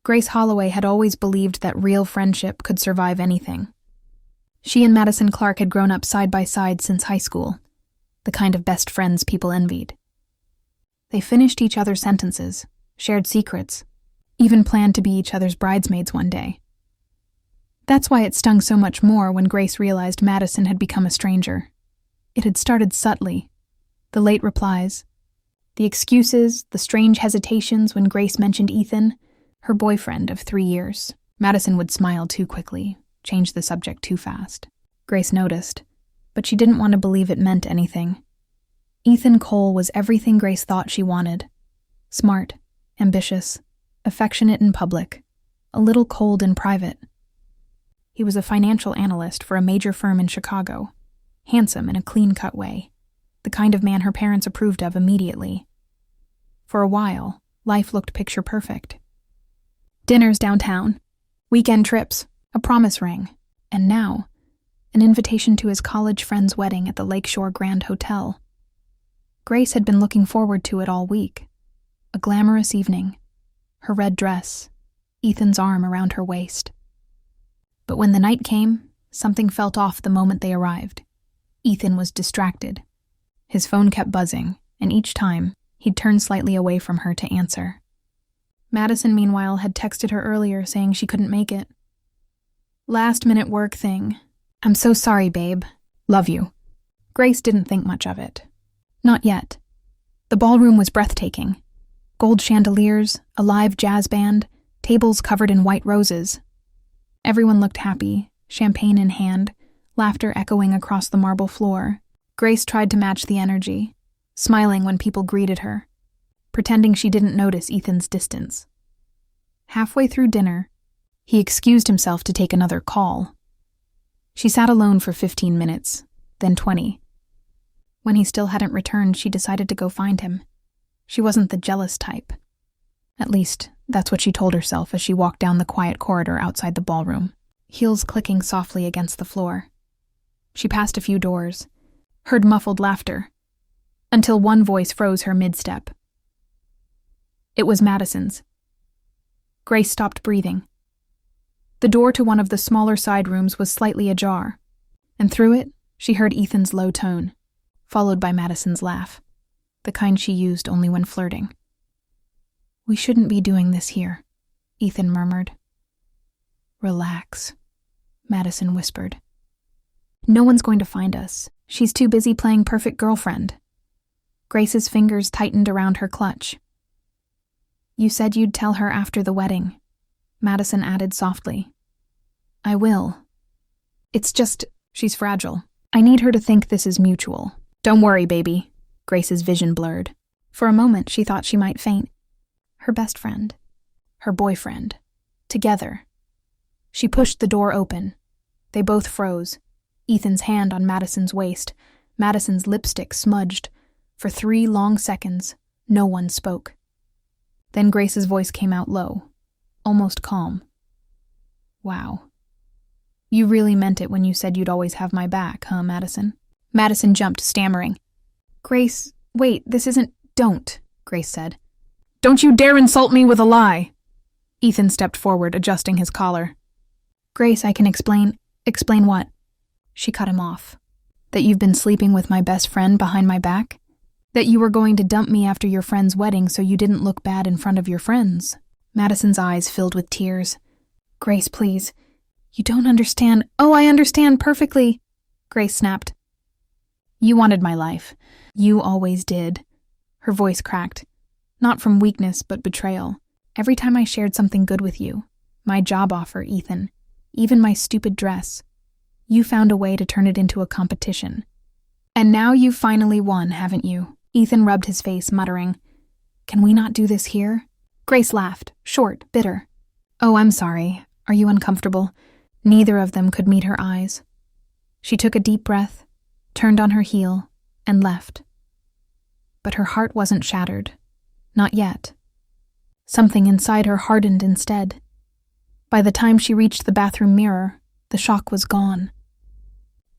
Grace Holloway had always believed that real friendship could survive anything. She and Madison Clark had grown up side by side since high school, the kind of best friends people envied. They finished each other's sentences, shared secrets, even planned to be each other's bridesmaids one day. That's why it stung so much more when Grace realized Madison had become a stranger. It had started subtly. The late replies, the excuses, the strange hesitations when Grace mentioned Ethan, her boyfriend of 3 years. Madison would smile too quickly, change the subject too fast. Grace noticed, but she didn't want to believe it meant anything. Ethan Cole was everything Grace thought she wanted. Smart, ambitious, affectionate in public, a little cold in private. He was a financial analyst for a major firm in Chicago, handsome in a clean-cut way, the kind of man her parents approved of immediately. For a while, life looked picture perfect. Dinners downtown, weekend trips, a promise ring, and now, an invitation to his college friend's wedding at the Lakeshore Grand Hotel. Grace had been looking forward to it all week. A glamorous evening, her red dress, Ethan's arm around her waist. But when the night came, something felt off the moment they arrived. Ethan was distracted. His phone kept buzzing, and each time, he'd turn slightly away from her to answer. Madison, meanwhile, had texted her earlier saying she couldn't make it. Last-minute work thing. I'm so sorry, babe. Love you. Grace didn't think much of it. Not yet. The ballroom was breathtaking. Gold chandeliers, a live jazz band, tables covered in white roses. Everyone looked happy, champagne in hand, laughter echoing across the marble floor. Grace tried to match the energy, smiling when people greeted her, pretending she didn't notice Ethan's distance. Halfway through dinner, he excused himself to take another call. She sat alone for 15 minutes, then 20. When he still hadn't returned, she decided to go find him. She wasn't the jealous type. At least, that's what she told herself as she walked down the quiet corridor outside the ballroom, heels clicking softly against the floor. She passed a few doors, heard muffled laughter, until one voice froze her mid-step. It was Madison's. Grace stopped breathing. The door to one of the smaller side rooms was slightly ajar, and through it, she heard Ethan's low tone, followed by Madison's laugh, the kind she used only when flirting. We shouldn't be doing this here, Ethan murmured. Relax, Madison whispered. No one's going to find us. She's too busy playing perfect girlfriend. Grace's fingers tightened around her clutch. You said you'd tell her after the wedding, Madison added softly. I will. It's just, she's fragile. I need her to think this is mutual. Don't worry, baby. Grace's vision blurred. For a moment, she thought she might faint. Her best friend. Her boyfriend. Together. She pushed the door open. They both froze. Ethan's hand on Madison's waist. Madison's lipstick smudged. For 3 long seconds, no one spoke. Then Grace's voice came out low, almost calm. Wow. You really meant it when you said you'd always have my back, huh, Madison? Madison jumped, stammering. Grace, wait, this isn't... Don't, Grace said. Don't you dare insult me with a lie! Ethan stepped forward, adjusting his collar. Grace, I can explain... Explain what? She cut him off. That you've been sleeping with my best friend behind my back? That you were going to dump me after your friend's wedding so you didn't look bad in front of your friends. Madison's eyes filled with tears. Grace, please. You don't understand. Oh, I understand perfectly. Grace snapped. You wanted my life. You always did. Her voice cracked. Not from weakness, but betrayal. Every time I shared something good with you, my job offer, Ethan, even my stupid dress, you found a way to turn it into a competition. And now you've finally won, haven't you? Ethan rubbed his face, muttering, Can we not do this here? Grace laughed, short, bitter. Oh, I'm sorry. Are you uncomfortable? Neither of them could meet her eyes. She took a deep breath, turned on her heel, and left. But her heart wasn't shattered. Not yet. Something inside her hardened instead. By the time she reached the bathroom mirror, the shock was gone.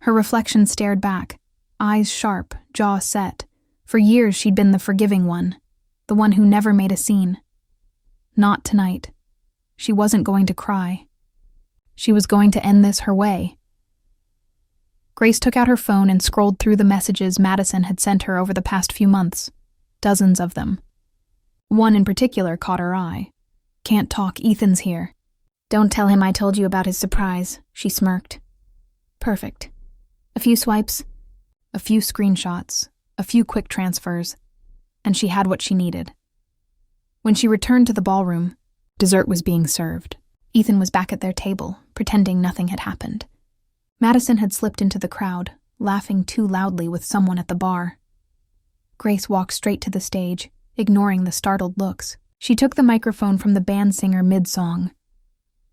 Her reflection stared back, eyes sharp, jaw set. For years she'd been the forgiving one, the one who never made a scene. Not tonight. She wasn't going to cry. She was going to end this her way. Grace took out her phone and scrolled through the messages Madison had sent her over the past few months. Dozens of them. One in particular caught her eye. "Can't talk, Ethan's here." "Don't tell him I told you about his surprise," she smirked. Perfect. A few swipes, a few screenshots, a few quick transfers, and she had what she needed. When she returned to the ballroom, dessert was being served. Ethan was back at their table, pretending nothing had happened. Madison had slipped into the crowd, laughing too loudly with someone at the bar. Grace walked straight to the stage, ignoring the startled looks. She took the microphone from the band singer mid-song.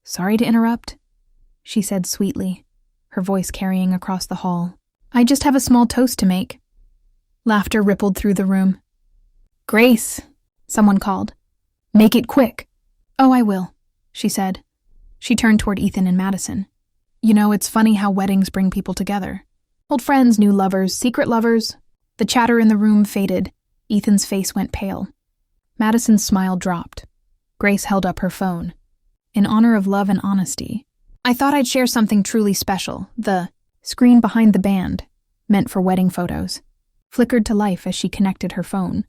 "Sorry to interrupt," she said sweetly, her voice carrying across the hall. "I just have a small toast to make." Laughter rippled through the room. "Grace," someone called. "Make it quick." "Oh, I will," she said. She turned toward Ethan and Madison. "You know, it's funny how weddings bring people together. Old friends, new lovers, secret lovers." The chatter in the room faded. Ethan's face went pale. Madison's smile dropped. Grace held up her phone. "In honor of love and honesty, I thought I'd share something truly special." The screen behind the band, meant for wedding photos, flickered to life as she connected her phone.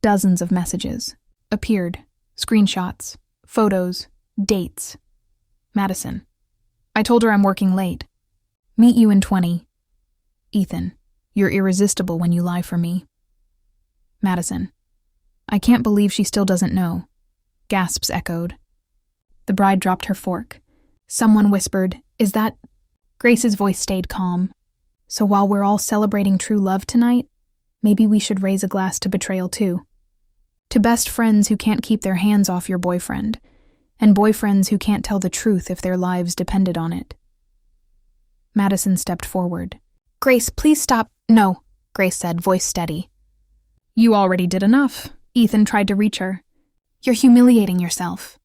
Dozens of messages appeared. Screenshots, photos, dates. Madison. "I told her I'm working late. Meet you in 20. Ethan. You're irresistible when you lie for me." Madison. "I can't believe she still doesn't know." Gasps echoed. The bride dropped her fork. Someone whispered, "Is that—" Grace's voice stayed calm. "So while we're all celebrating true love tonight, maybe we should raise a glass to betrayal too. To best friends who can't keep their hands off your boyfriend, and boyfriends who can't tell the truth if their lives depended on it." Madison stepped forward. "Grace, please stop." "No," Grace said, voice steady. "You already did enough." Ethan tried to reach her. "You're humiliating yourself."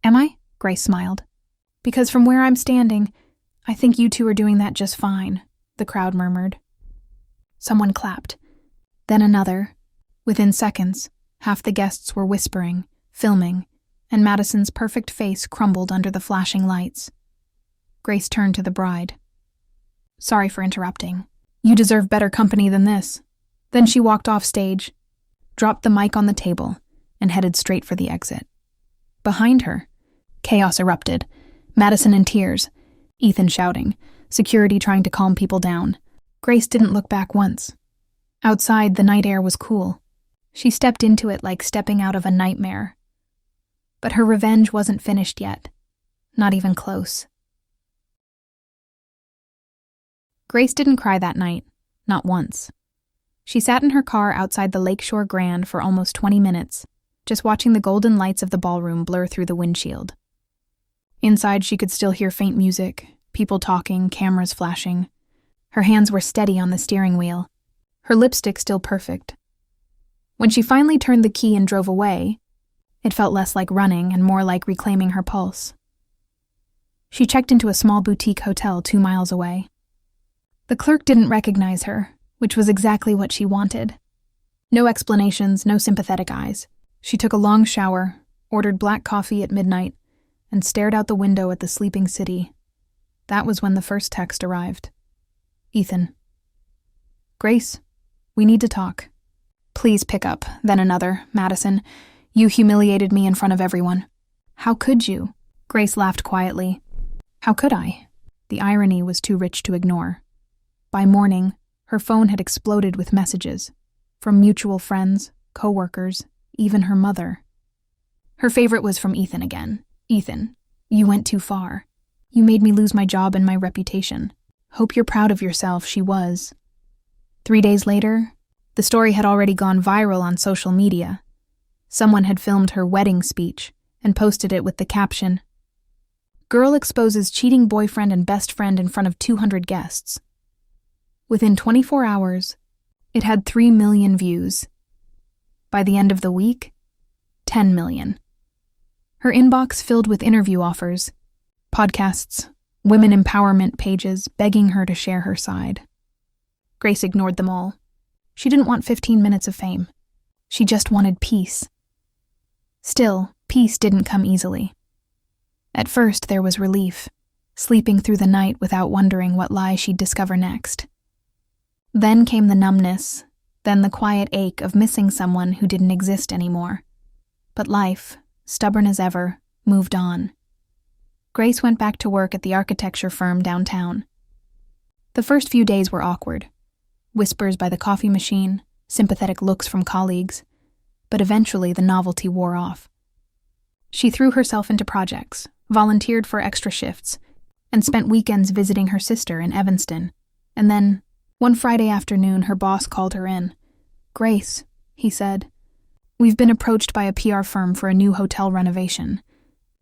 "Am I?" Grace smiled. "Because from where I'm standing, I think you two are doing that just fine," the crowd murmured. Someone clapped. Then another. Within seconds, half the guests were whispering, filming, and Madison's perfect face crumbled under the flashing lights. Grace turned to the bride. "Sorry for interrupting. You deserve better company than this." Then she walked off stage, dropped the mic on the table, and headed straight for the exit. Behind her, chaos erupted. Madison in tears, Ethan shouting, security trying to calm people down. Grace didn't look back once. Outside, the night air was cool. She stepped into it like stepping out of a nightmare. But her revenge wasn't finished yet. Not even close. Grace didn't cry that night, not once. She sat in her car outside the Lakeshore Grand for almost 20 minutes, just watching the golden lights of the ballroom blur through the windshield. Inside, she could still hear faint music, people talking, cameras flashing. Her hands were steady on the steering wheel, her lipstick still perfect. When she finally turned the key and drove away, it felt less like running and more like reclaiming her pulse. She checked into a small boutique hotel 2 miles away. The clerk didn't recognize her, which was exactly what she wanted. No explanations, no sympathetic eyes. She took a long shower, ordered black coffee at midnight, and stared out the window at the sleeping city. That was when the first text arrived. "Ethan. Grace, we need to talk." "Please pick up." Then another. "Madison, you humiliated me in front of everyone." "How could you?" Grace laughed quietly. "How could I?" The irony was too rich to ignore. By morning, her phone had exploded with messages, from mutual friends, co-workers, even her mother. Her favorite was from Ethan again. "Ethan, you went too far. You made me lose my job and my reputation. Hope you're proud of yourself." She was. 3 days later, the story had already gone viral on social media. Someone had filmed her wedding speech and posted it with the caption, "Girl exposes cheating boyfriend and best friend in front of 200 guests." Within 24 hours, it had 3 million views. By the end of the week, 10 million. Her inbox filled with interview offers, podcasts, women empowerment pages begging her to share her side. Grace ignored them all. She didn't want 15 minutes of fame. She just wanted peace. Still, peace didn't come easily. At first, there was relief, sleeping through the night without wondering what lie she'd discover next. Then came the numbness, then the quiet ache of missing someone who didn't exist anymore. But life, stubborn as ever, moved on. Grace went back to work at the architecture firm downtown. The first few days were awkward. Whispers by the coffee machine, sympathetic looks from colleagues, but eventually the novelty wore off. She threw herself into projects, volunteered for extra shifts, and spent weekends visiting her sister in Evanston. And then, one Friday afternoon, her boss called her in. "Grace," he said, "we've been approached by a PR firm for a new hotel renovation.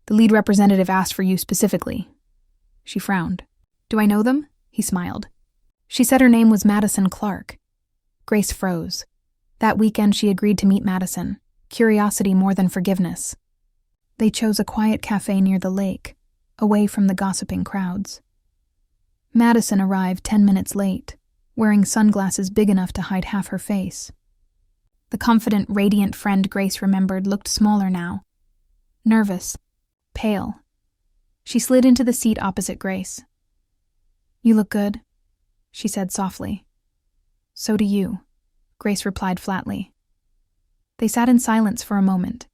The lead representative asked for you specifically." She frowned. "Do I know them?" He smiled. She said her name was Madison Clark. Grace froze. That weekend she agreed to meet Madison, curiosity more than forgiveness. They chose a quiet cafe near the lake, away from the gossiping crowds. Madison arrived 10 minutes late, wearing sunglasses big enough to hide half her face. The confident, radiant friend Grace remembered looked smaller now. Nervous, pale. She slid into the seat opposite Grace. "You look good," she said softly. "So do you," Grace replied flatly. They sat in silence for a moment,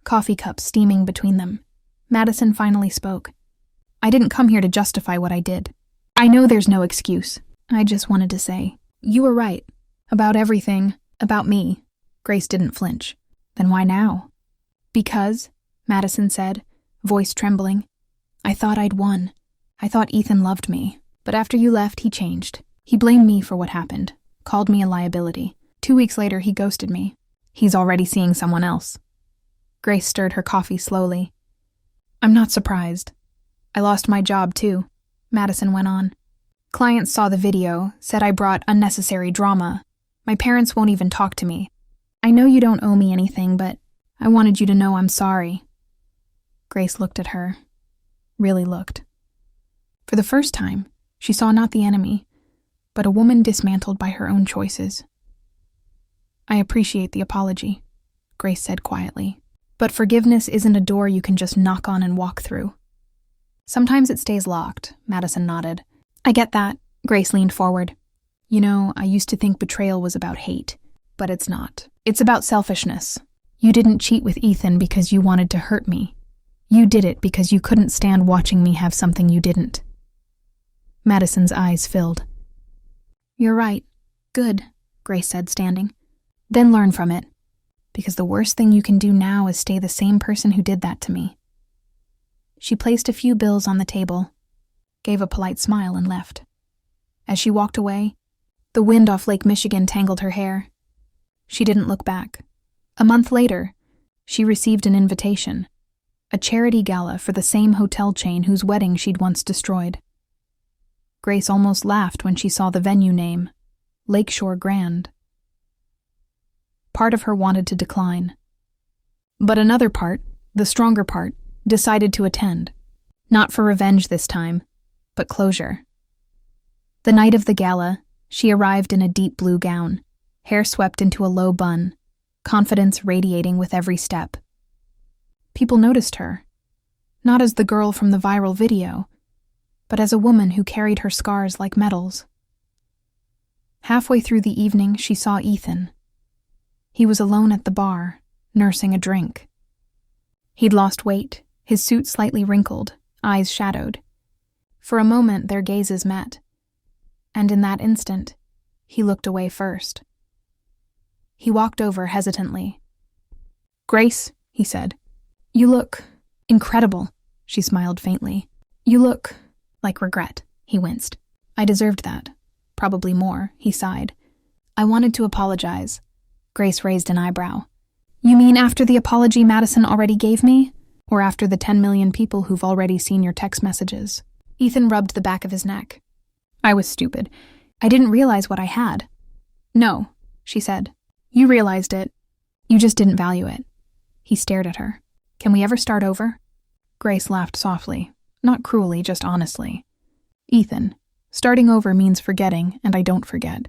coffee cups steaming between them. Madison finally spoke. "I didn't come here to justify what I did. I know there's no excuse. I just wanted to say, you were right. About everything. About me." Grace didn't flinch. "Then why now?" "Because," Madison said, voice trembling, "I thought I'd won. I thought Ethan loved me. But after you left, he changed. He blamed me for what happened, called me a liability. 2 weeks later, he ghosted me. He's already seeing someone else." Grace stirred her coffee slowly. "I'm not surprised. I lost my job, too," Madison went on. "Clients saw the video, said I brought unnecessary drama. My parents won't even talk to me. I know you don't owe me anything, but I wanted you to know I'm sorry." Grace looked at her. Really looked. For the first time, she saw not the enemy, but a woman dismantled by her own choices. "I appreciate the apology," Grace said quietly. "But forgiveness isn't a door you can just knock on and walk through." "Sometimes it stays locked," Madison nodded. "I get that." Grace leaned forward. "You know, I used to think betrayal was about hate, but it's not. It's about selfishness. You didn't cheat with Ethan because you wanted to hurt me. You did it because you couldn't stand watching me have something you didn't." Madison's eyes filled. "You're right. Good," Grace said, standing. "Then learn from it. Because the worst thing you can do now is stay the same person who did that to me." She placed a few bills on the table, gave a polite smile, and left. As she walked away, the wind off Lake Michigan tangled her hair. She didn't look back. A month later, she received an invitation, a charity gala for the same hotel chain whose wedding she'd once destroyed. Grace almost laughed when she saw the venue name, Lakeshore Grand. Part of her wanted to decline. But another part, the stronger part, decided to attend. Not for revenge this time, but closure. The night of the gala, she arrived in a deep blue gown, hair swept into a low bun, confidence radiating with every step. People noticed her, not as the girl from the viral video, but as a woman who carried her scars like medals. Halfway through the evening, she saw Ethan. He was alone at the bar, nursing a drink. He'd lost weight, his suit slightly wrinkled, eyes shadowed. For a moment, their gazes met, and in that instant, he looked away first. He walked over hesitantly. "Grace," he said, "you look incredible." She smiled faintly. "You look like regret." He winced. "I deserved that. Probably more," he sighed. "I wanted to apologize." Grace raised an eyebrow. "You mean after the apology Madison already gave me? Or after the 10 million people who've already seen your text messages?" Ethan rubbed the back of his neck. "I was stupid. I didn't realize what I had." "No," she said. "You realized it. You just didn't value it." He stared at her. "Can we ever start over?" Grace laughed softly, not cruelly, just honestly. "Ethan, starting over means forgetting, and I don't forget.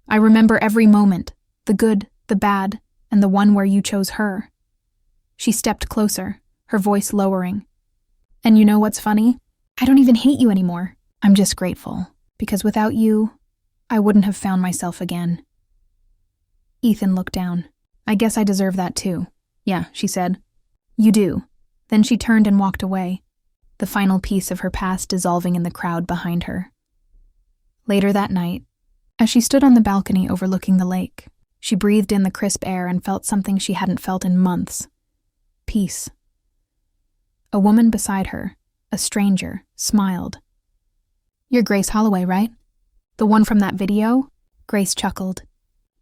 I remember every moment, the good, the bad, and the one where you chose her." She stepped closer, her voice lowering. And you know what's funny? I don't even hate you anymore. I'm just grateful, because without you, I wouldn't have found myself again. Ethan looked down. I guess I deserve that too. Yeah, she said. You do. Then she turned and walked away, the final piece of her past dissolving in the crowd behind her. Later that night, as she stood on the balcony overlooking the lake, she breathed in the crisp air and felt something she hadn't felt in months. Peace. A woman beside her, a stranger, smiled. You're Grace Holloway, right? The one from that video? Grace chuckled.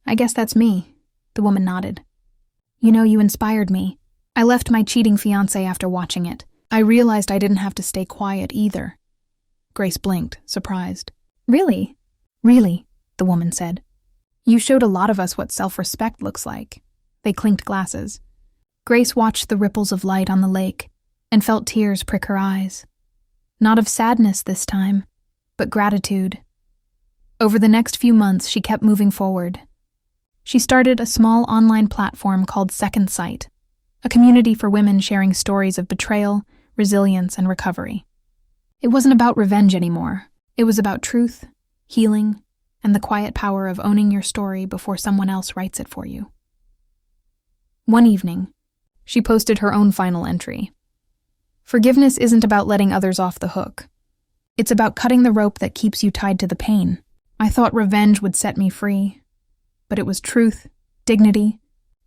I guess that's me. The woman nodded. You know, you inspired me. I left my cheating fiancé after watching it. I realized I didn't have to stay quiet either. Grace blinked, surprised. Really? Really, the woman said. You showed a lot of us what self-respect looks like. They clinked glasses. Grace watched the ripples of light on the lake and felt tears prick her eyes. Not of sadness this time, but gratitude. Over the next few months, she kept moving forward. She started a small online platform called Second Sight, a community for women sharing stories of betrayal, resilience, and recovery. It wasn't about revenge anymore. It was about truth, healing, and the quiet power of owning your story before someone else writes it for you. One evening, she posted her own final entry. Forgiveness isn't about letting others off the hook. It's about cutting the rope that keeps you tied to the pain. I thought revenge would set me free, but it was truth, dignity,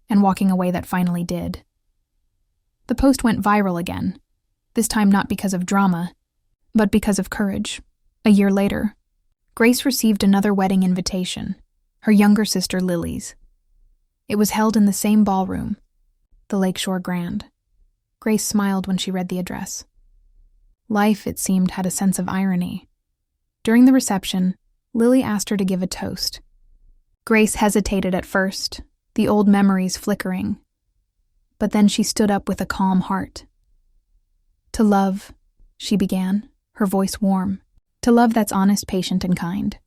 and walking away that finally did. The post went viral again, this time not because of drama, but because of courage. A year later, Grace received another wedding invitation, her younger sister Lily's. It was held in the same ballroom, the Lakeshore Grand. Grace smiled when she read the address. Life, it seemed, had a sense of irony. During the reception, Lily asked her to give a toast. Grace hesitated at first, the old memories flickering. But then she stood up with a calm heart. To love, she began, her voice warm. To love that's honest, patient, and kind.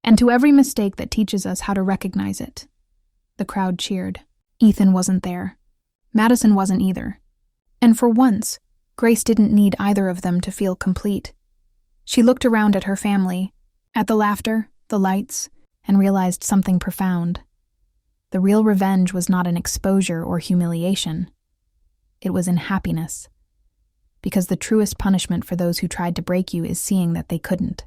And to every mistake that teaches us how to recognize it. The crowd cheered. Ethan wasn't there. Madison wasn't either. And for once, Grace didn't need either of them to feel complete. She looked around at her family, at the laughter, the lights, and realized something profound. The real revenge was not in exposure or humiliation. It was in happiness. Because the truest punishment for those who tried to break you is seeing that they couldn't.